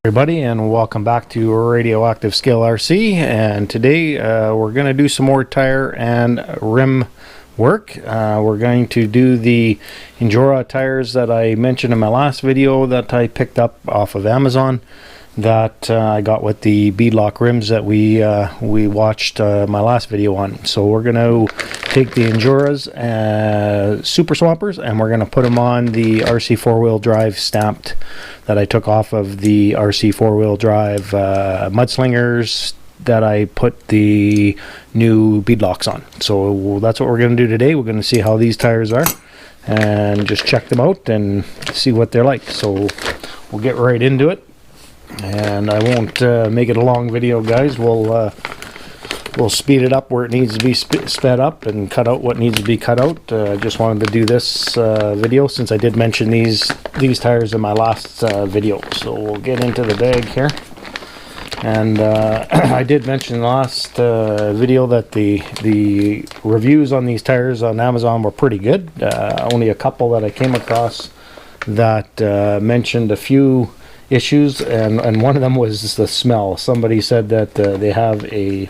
Everybody, and welcome back to Radioactive Scale RC. And today we're going to do some more tire and rim work. We're going to do the Injora tires that I mentioned in my last video that I picked up off of Amazon, that I got with the beadlock rims that we watched my last video on. So we're going to take the Injoras Super Swampers, and we're going to put them on the RC four-wheel drive stamped that I took off of the RC four-wheel drive mudslingers that I put the new beadlocks on. So that's what we're going to do today. We're going to see how these tires are and just check them out and see what they're like. So we'll get right into it, and I won't make it a long video, guys. We'll speed it up where it needs to be sped up and cut out what needs to be cut out. I just wanted to do this video since I did mention these tires in my last video. So we'll get into the bag here. And I did mention in the last video that the reviews on these tires on Amazon were pretty good. Only a couple that I came across that mentioned a few issues, and one of them was the smell. Somebody said that they have a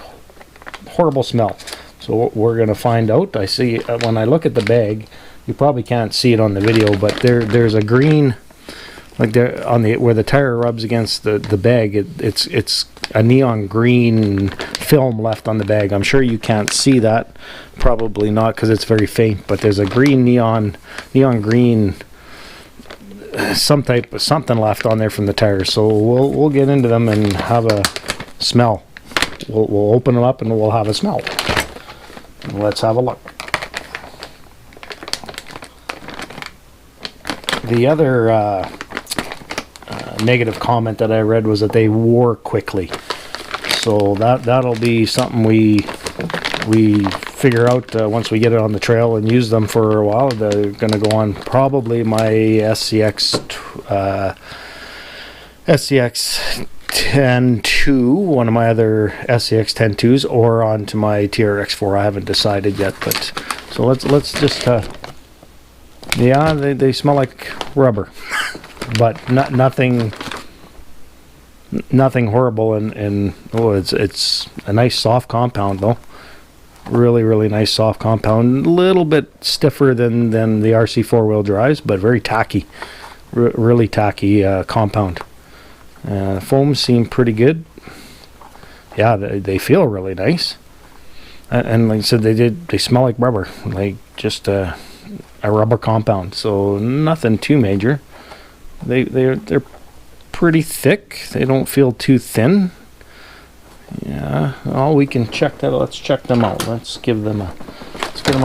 horrible smell. So we're going to find out. I see when I look at the bag, you probably can't see it on the video, but there's a green, like there on the where the tire rubs against the bag, it's a neon green film left on the bag. I'm sure you can't see that, probably not because it's very faint, but there's a green neon green something left on there from the tires. So we'll get into them and have a smell. We'll open them up and we'll have a smell. Let's have a look. The other negative comment that I read was that they wore quickly. So that'll be something we figure out once we get it on the trail and use them for a while. They're going to go on probably my SCX 10.2, one of my other SCX 10.2s, or onto my TRX4. I haven't decided yet, but so let's just yeah, they smell like rubber, but nothing horrible. And oh, it's a nice soft compound though. Really nice soft compound. A little bit stiffer than the RC four-wheel drives, but very tacky. Really tacky compound. Foams seem pretty good. Yeah, they feel really nice. And like I said, they smell like rubber, like just a rubber compound. So nothing too major. They're pretty thick. They don't feel too thin. Yeah, well, we can check that. Let's check them out. Let's get them out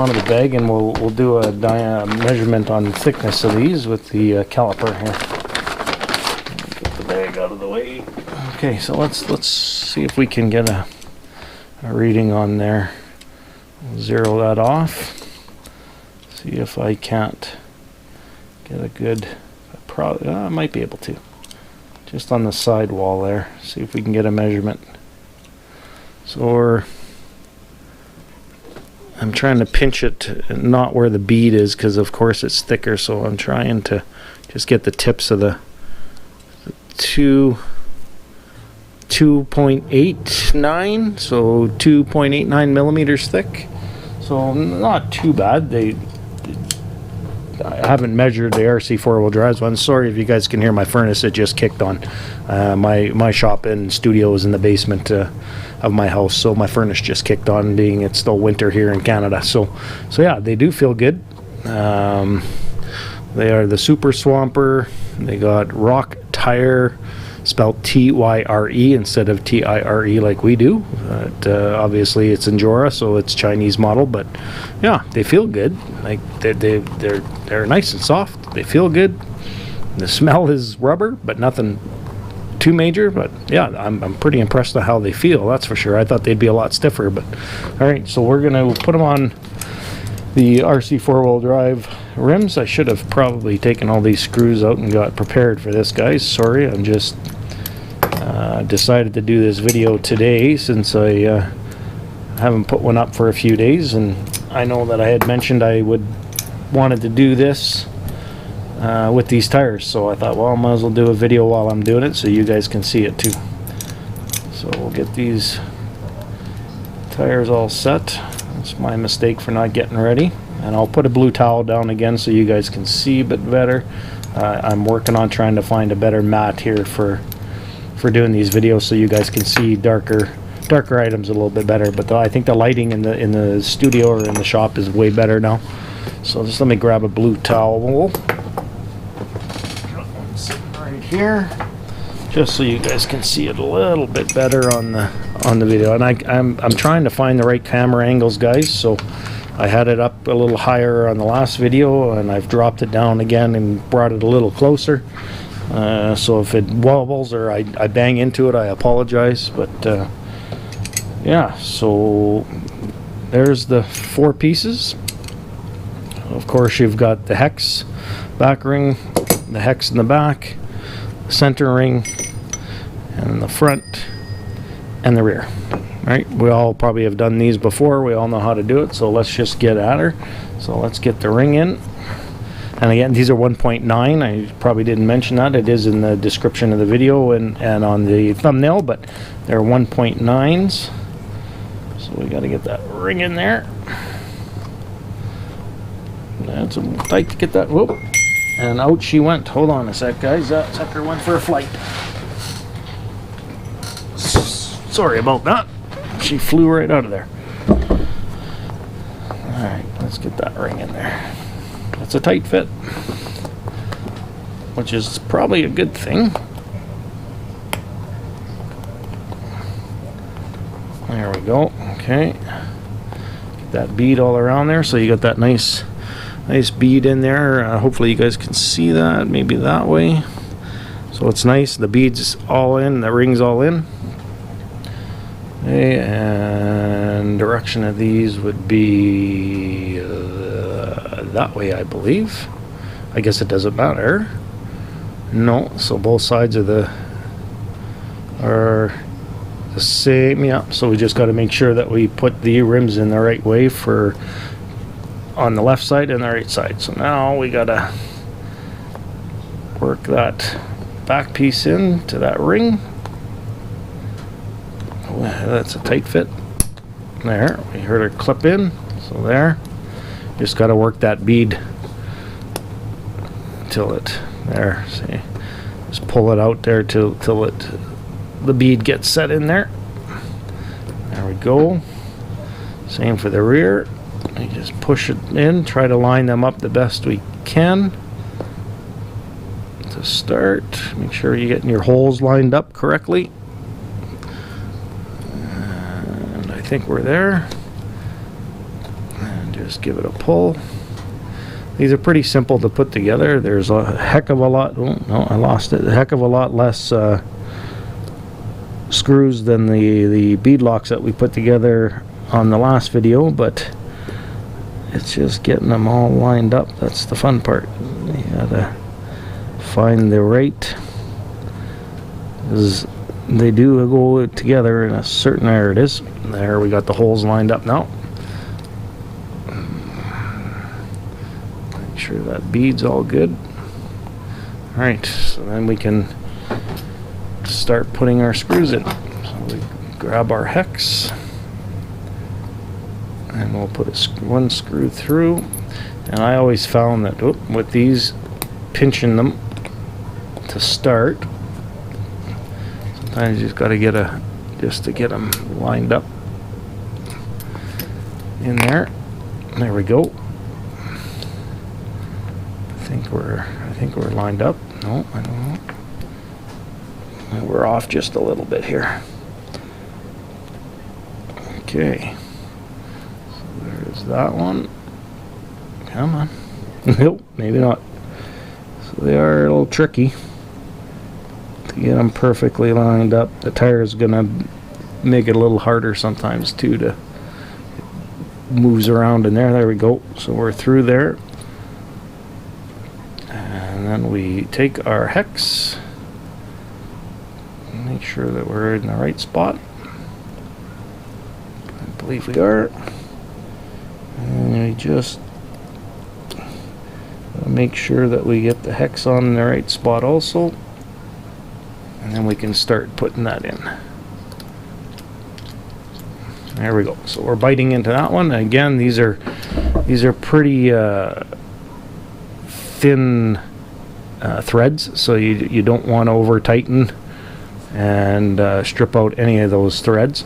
of the bag, and we'll do a measurement on the thickness of these with the caliper here. Get the bag out of the way. Okay, so let's see if we can get a reading on there. We'll zero that off. See if I can't get a good. I might be able to. Just on the side wall there. See if we can get a measurement. So I'm trying to pinch it not where the bead is, because of course it's thicker, so I'm trying to just get the tips of the 2.89, so 2.89 millimeters thick, so not too bad. I haven't measured the RC four-wheel drives one. Sorry if you guys can hear my furnace. It just kicked on. My shop and studio is in the basement of my house, so my furnace just kicked on, being it's still winter here in Canada. So yeah, they do feel good. They are the Super Swamper. They got rock tire, spelled T-Y-R-E instead of T-I-R-E like we do. Obviously it's Injora, so it's Chinese model, but yeah, they feel good. Like they're nice and soft. They feel good. The smell is rubber, but nothing too major. But yeah, I'm pretty impressed with how they feel, that's for sure. I thought they'd be a lot stiffer, but all right, so we're gonna put them on the RC four-wheel drive rims. I should have probably taken all these screws out and got prepared for this, guys. Sorry, I'm just decided to do this video today since I haven't put one up for a few days, and I know that I had mentioned I wanted to do this with these tires. So I thought, well, I might as well do a video while I'm doing it so you guys can see it too. So we'll get these tires all set. That's my mistake for not getting ready. And I'll put a blue towel down again so you guys can see a bit better. I'm working on trying to find a better mat here for doing these videos so you guys can see darker items a little bit better. But I think the lighting in the studio or in the shop is way better now. So just let me grab a blue towel. Sitting right here, just so you guys can see it a little bit better on the video. And I'm trying to find the right camera angles, guys. So I had it up a little higher on the last video, and I've dropped it down again and brought it a little closer. So if it wobbles or I bang into it, I apologize. But yeah, so there's the 4 pieces. Of course, you've got the hex back ring, the hex in the back, center ring, and the front and the rear. Right, we all probably have done these before. We all know how to do it, so let's just get at her. So let's get the ring in. And again, these are 1.9. I probably didn't mention that. It is in the description of the video and on the thumbnail, but they're 1.9s. So we got to get that ring in there. That's tight to get that. Whoop. And out she went. Hold on a sec, guys. That sucker went for a flight. Sorry about that. She flew right out of there. Alright, let's get that ring in there. It's a tight fit, which is probably a good thing. There we go. Okay. Get that bead all around there, so you got that nice bead in there. Hopefully you guys can see that, maybe that way. So it's nice, the bead's all in, the ring's all in. Okay, and direction of these would be that way, I believe. I guess it doesn't matter. No, so both sides of are the same. Yeah, so we just got to make sure that we put the rims in the right way for on the left side and the right side. So now we gotta work that back piece in to that ring. That's a tight fit. There, we heard her clip in, so there. Just got to work that bead till it, there, see. Just pull it out there till the bead gets set in there. There we go. Same for the rear. You just push it in, try to line them up the best we can. To start, make sure you're getting your holes lined up correctly. I think we're there, and just give it a pull. These are pretty simple to put together. There's a heck of a lot, oh no, I lost it, a heck of a lot less screws than the beadlocks that we put together on the last video, but it's just getting them all lined up. That's the fun part. You gotta find the right, they do go together in a certain, there it is. There, we got the holes lined up now. Make sure that bead's all good. Alright, so then we can start putting our screws in. So we grab our hex and we'll put one screw through. And I always found that with these, pinching them to start, sometimes you just got to get just to get them lined up in there. There we go. I think we're lined up. No, I don't know. We're off just a little bit here. Okay. So there's that one. Come on. Nope, maybe not. So they are a little tricky to get them perfectly lined up. The tire is gonna make it a little harder sometimes too, to moves around in there. There we go. So we're through there, and then we take our hex, make sure that we're in the right spot. I believe we are, and we just Make sure that we get the hex on in the right spot also, and then we can start putting that in. There we go. So we're biting into that one. Again, these are pretty thin threads, so you don't want to over tighten and strip out any of those threads.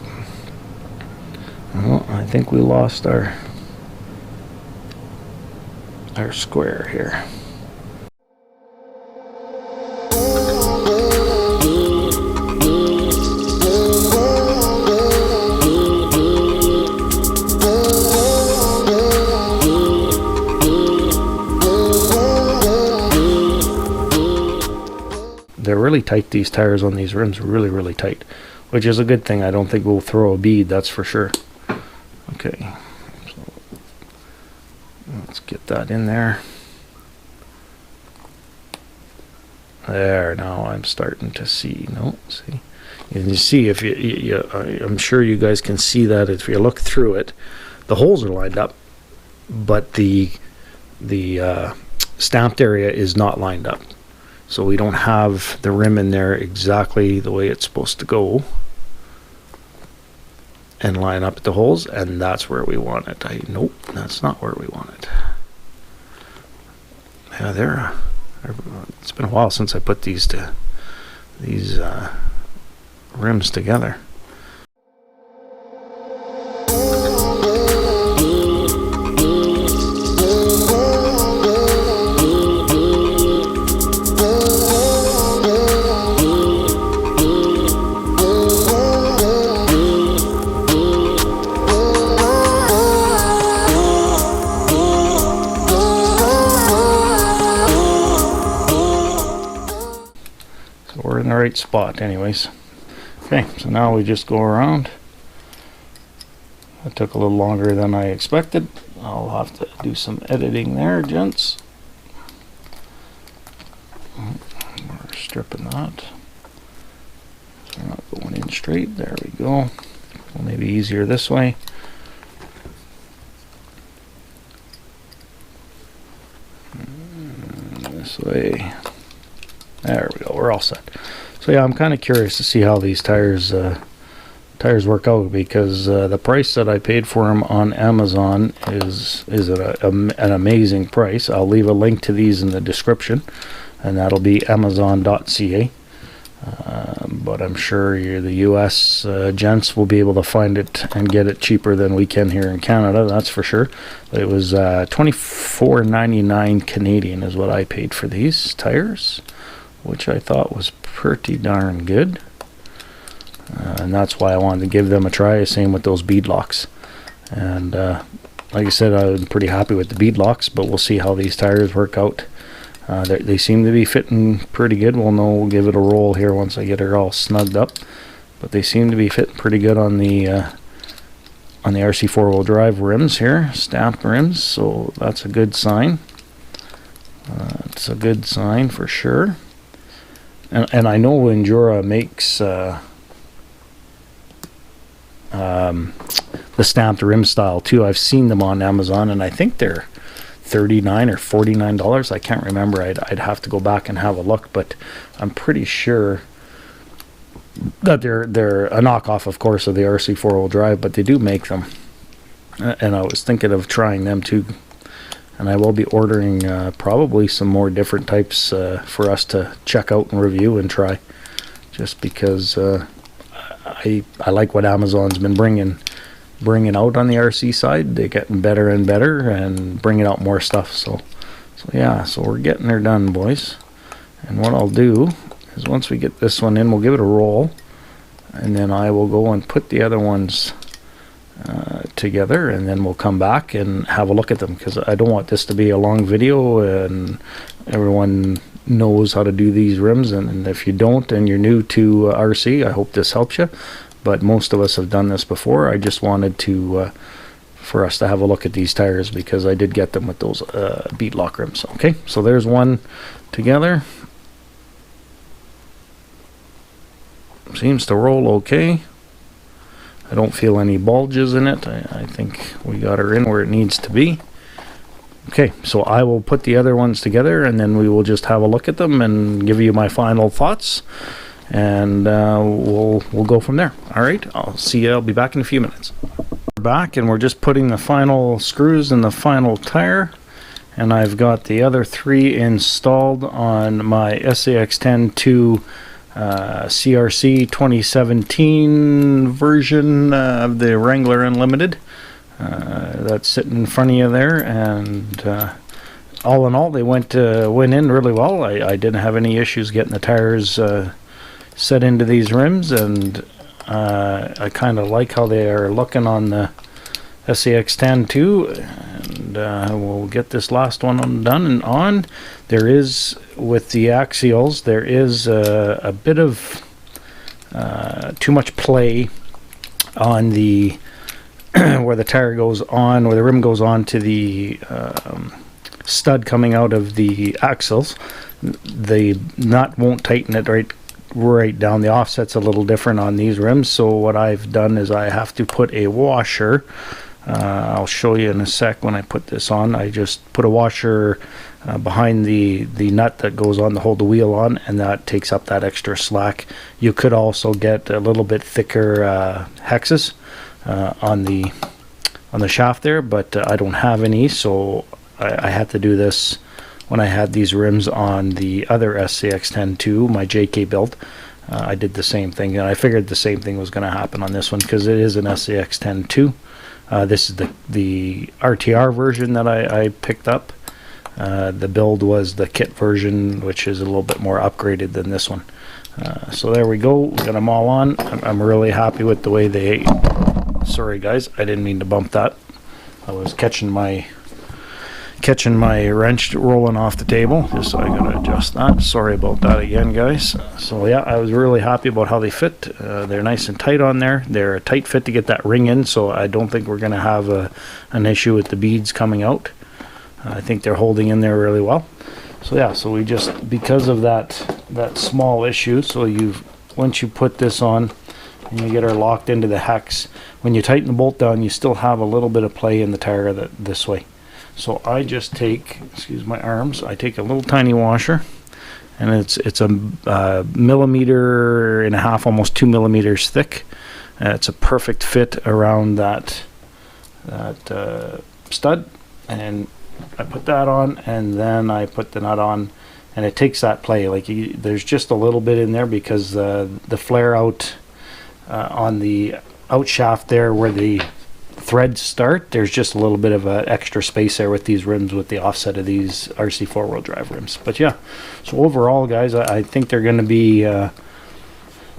Well, I think we lost our square here. They're really tight, these tires on these rims, really tight, which is a good thing. I don't think we'll throw a bead, that's for sure. Okay, so let's get that in there. There, now I'm starting to see. No, see, and you see, if I'm sure you guys can see that if you look through it, the holes are lined up, but the stamped area is not lined up. So we don't have the rim in there exactly the way it's supposed to go and line up at the holes, and that's where we want it. Nope, that's not where we want it. Yeah, it's been a while since I put these rims together. We're in the right spot anyways. Okay, so now we just go around. It took a little longer than I expected. I'll have to do some editing there, gents. We're stripping that. So we're not going in straight. There we go. Well, maybe easier this way. This way. There we go, we're all set. So yeah, I'm kind of curious to see how these tires work out, because the price that I paid for them on Amazon is an amazing price. I'll leave a link to these in the description, and that'll be amazon.ca. But I'm sure the US gents will be able to find it and get it cheaper than we can here in Canada, that's for sure. But it was $24.99 Canadian is what I paid for these tires, which I thought was pretty darn good. And that's why I wanted to give them a try. Same with those Beadlocks. And like I said, I'm pretty happy with the Beadlocks, but we'll see how these tires work out. They seem to be fitting pretty good. We'll give it a roll here once I get her all snugged up. But they seem to be fitting pretty good on the RC4WD drive rims here, stamped rims. So that's a good sign. It's a good sign for sure. And I know Injora makes the stamped rim style too. I've seen them on Amazon, and I think they're $39 or $49. I can't remember. I'd have to go back and have a look, but I'm pretty sure that they're a knockoff, of course, of the RC4WD drive, but they do make them. And I was thinking of trying them too. And I will be ordering probably some more different types for us to check out and review and try, just because I like what Amazon's been bringing out on the RC side. They're getting better and better and bringing out more stuff. So yeah, so we're getting her done, boys. And what I'll do is once we get this one in, we'll give it a roll, and then I will go and put the other ones together, and then we'll come back and have a look at them, because I don't want this to be a long video and everyone knows how to do these rims. And if you don't and you're new to RC, I hope this helps you, but most of us have done this before. I just wanted to for us to have a look at these tires, because I did get them with those Beadlock rims. Okay, so there's one together. Seems to roll okay. I don't feel any bulges in it. I think we got her in where it needs to be. Okay, so I will put the other ones together, and then we will just have a look at them and give you my final thoughts, and we'll go from there. All right, I'll see you. I'll be back in a few minutes. We're back, and we're just putting the final screws in the final tire, and I've got the other 3 installed on my SAX-10-2 CRC 2017 version of the Wrangler Unlimited. That's sitting in front of you there, and all in all, they went in really well. I didn't have any issues getting the tires set into these rims, and I kind of like how they are looking on the SAX-10-2, and we'll get this last one done and on. There is, with the axials, there is a bit of too much play on the where the tire goes on, where the rim goes on to the stud coming out of the axles. The nut won't tighten it right down. The offset's a little different on these rims, so what I've done is I have to put a washer. I'll show you in a sec when I put this on. I just put a washer behind the nut that goes on to hold the wheel on, and that takes up that extra slack. You could also get a little bit thicker hexes on the shaft there, but I don't have any, so I had to do this when I had these rims on the other SAX-10-2, my JK build. I did the same thing, and I figured the same thing was going to happen on this one because it is an SAX-10-2. This is the RTR version that I picked up. The build was the kit version, which is a little bit more upgraded than this one. So there we go. We got them all on. I'm really happy with the way they... Sorry guys, I didn't mean to bump that. I was catching my wrench rolling off the table, just so I gotta adjust that. Sorry about that again, guys. So yeah, I was really happy about how they fit. They're nice and tight on there. They're a tight fit to get that ring in, so I don't think we're gonna have an issue with the beads coming out. I think they're holding in there really well. So yeah, so we just, because of that small issue, so once you put this on and you get her locked into the hex, when you tighten the bolt down, you still have a little bit of play in the tire this way. So I just take, excuse my arms, I take a little tiny washer, and it's a 1.5 millimeters, almost 2 millimeters thick. It's a perfect fit around that stud, and I put that on, and then I put the nut on, and it takes that play. Like there's just a little bit in there because the flare out on the out shaft there where the threads start, there's just a little bit of extra space there with these rims, with the offset of these RC4 drive rims. But yeah, so overall guys, I think they're going to be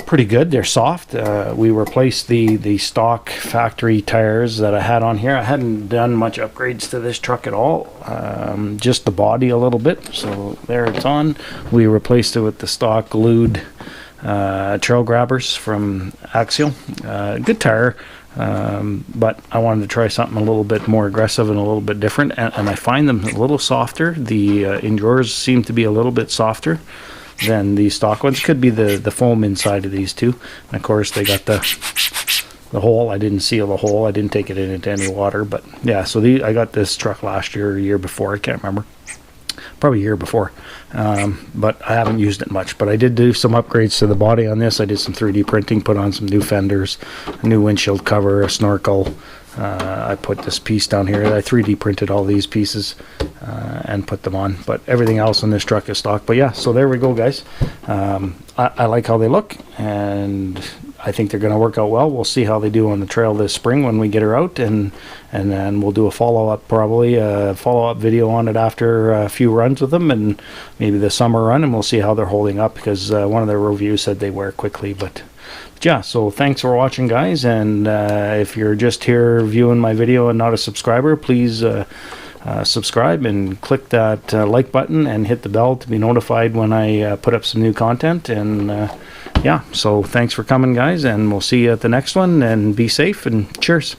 pretty good. They're soft. We replaced the stock factory tires that I had on here. I hadn't done much upgrades to this truck at all, just the body a little bit. So there it's on. We replaced it with the stock glued trail grabbers from Axial. Good tire, but I wanted to try something a little bit more aggressive and a little bit different, and I find them a little softer. The Injoras seem to be a little bit softer than the stock ones. Could be the foam inside of these two, and of course they got the hole. I didn't seal the hole. I didn't take it into any water, but yeah, so I got this truck last year or year before, I can't remember, probably a year before, but I haven't used it much. But I did do some upgrades to the body on this. I did some 3D printing, put on some new fenders, a new windshield cover, a snorkel. I put this piece down here. I 3D printed all these pieces and put them on, but everything else on this truck is stock. But yeah, so there we go, guys. I like how they look, and I think they're going to work out well. We'll see how they do on the trail this spring when we get her out, and then we'll do a follow-up, probably a follow-up video on it after a few runs with them, and maybe the summer run, and we'll see how they're holding up, because one of their reviews said they wear quickly. But yeah, so thanks for watching, guys, and if you're just here viewing my video and not a subscriber, please subscribe and click that like button and hit the bell to be notified when I put up some new content. And yeah, so thanks for coming, guys, and we'll see you at the next one, and be safe, and cheers.